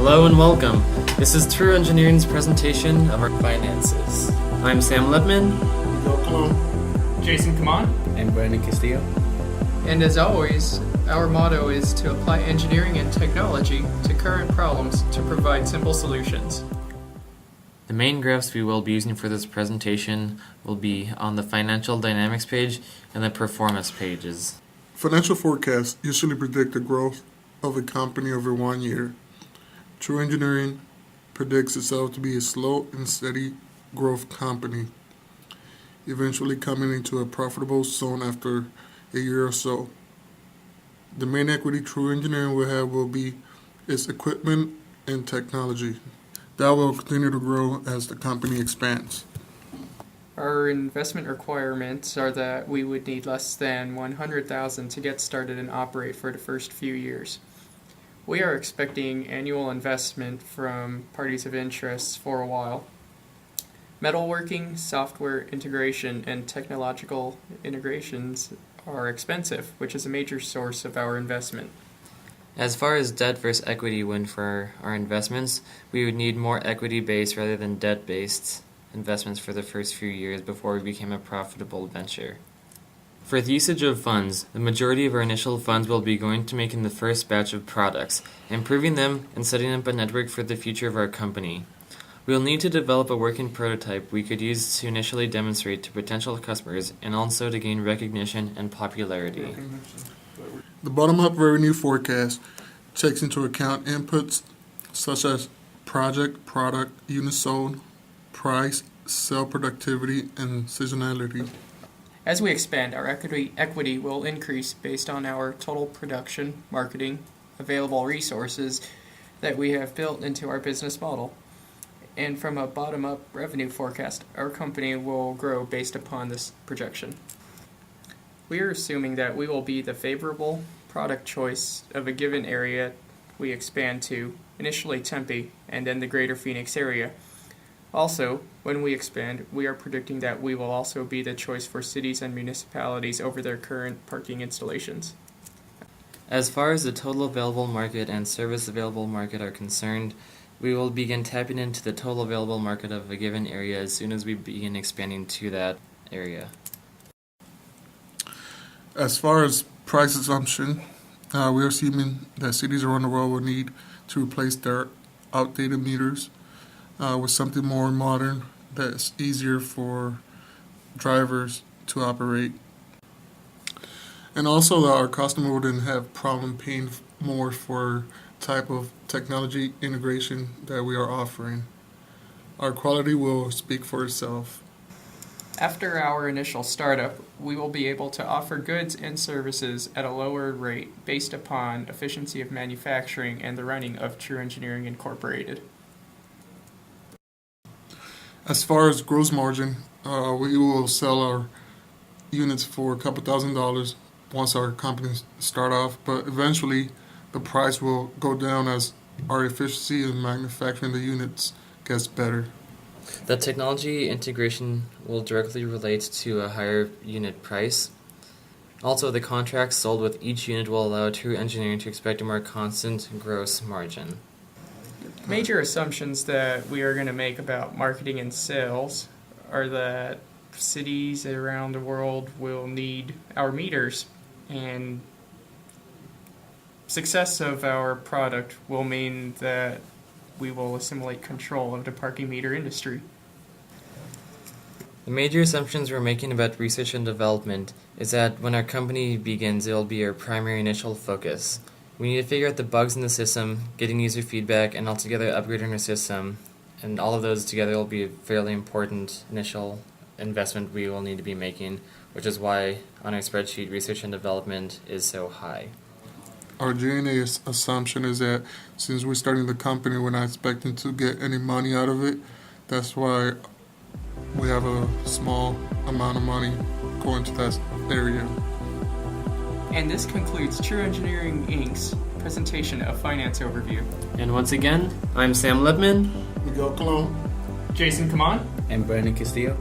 Hello and welcome. This is True Engineering's presentation of our finances. I'm Sam Lipman. Jason Kaman. And Brandon Castillo. And as always, our motto is to apply engineering and technology to current problems to provide simple solutions. The main graphs we will be using for this presentation will be on the financial dynamics page and the performance pages. Financial forecasts usually predict the growth of a company over 1 year. True Engineering predicts itself to be a slow and steady growth company, eventually coming into a profitable zone after a year or so. The main equity True Engineering will have will be its equipment and technology. That will continue to grow as the company expands. Our investment requirements are that we would need less than $100,000 to get started and operate for the first few years. We are expecting annual investment from parties of interest for a while. Metalworking, software integration, and technological integrations are expensive, which is a major source of our investment. As far as debt versus equity went for our investments, we would need more equity-based rather than debt-based investments for the first few years before we became a profitable venture. For the usage of funds, the majority of our initial funds will be going to making the first batch of products, improving them, and setting up a network for the future of our company. We will need to develop a working prototype we could use to initially demonstrate to potential customers and also to gain recognition and popularity. The bottom-up revenue forecast takes into account inputs such as project, product, units sold, price, sale productivity, and seasonality. As we expand, our equity will increase based on our total production, marketing, available resources that we have built into our business model. And from a bottom-up revenue forecast, our company will grow based upon this projection. We are assuming that we will be the favorable product choice of a given area we expand to, initially Tempe and then the greater Phoenix area. Also, when we expand, we are predicting that we will also be the choice for cities and municipalities over their current parking installations. As far as the total available market and service available market are concerned, we will begin tapping into the total available market of a given area as soon as we begin expanding to that area. As far as price assumption, we are assuming that cities around the world will need to replace their outdated meters with something more modern that's easier for drivers to operate. And also that our customer wouldn't have problem paying more for type of technology integration that we are offering. Our quality will speak for itself. After our initial startup, we will be able to offer goods and services at a lower rate based upon efficiency of manufacturing and the running of True Engineering Incorporated. As far as gross margin, we will sell our units for a couple $1,000s once our companies start off, but eventually the price will go down as our efficiency in manufacturing the units gets better. The technology integration will directly relate to a higher unit price. Also, the contracts sold with each unit will allow True Engineering to expect a more constant gross margin. Major assumptions that we are going to make about marketing and sales are that cities around the world will need our meters, and success of our product will mean that we will assimilate control of the parking meter industry. The major assumptions we're making about research and development is that when our company begins, it will be our primary initial focus. We need to figure out the bugs in the system, getting user feedback, and altogether upgrading our system. And all of those together will be a fairly important initial investment we will need to be making, which is why on our spreadsheet, research and development is so high. Our G&A assumption is that since we're starting the company, we're not expecting to get any money out of it. That's why we have a small amount of money going to that area. And this concludes True Engineering Inc.'s presentation of Finance Overview. And once again, I'm Sam Lipman. Miguel Colon. Jason Kaman. And Brandon Castillo.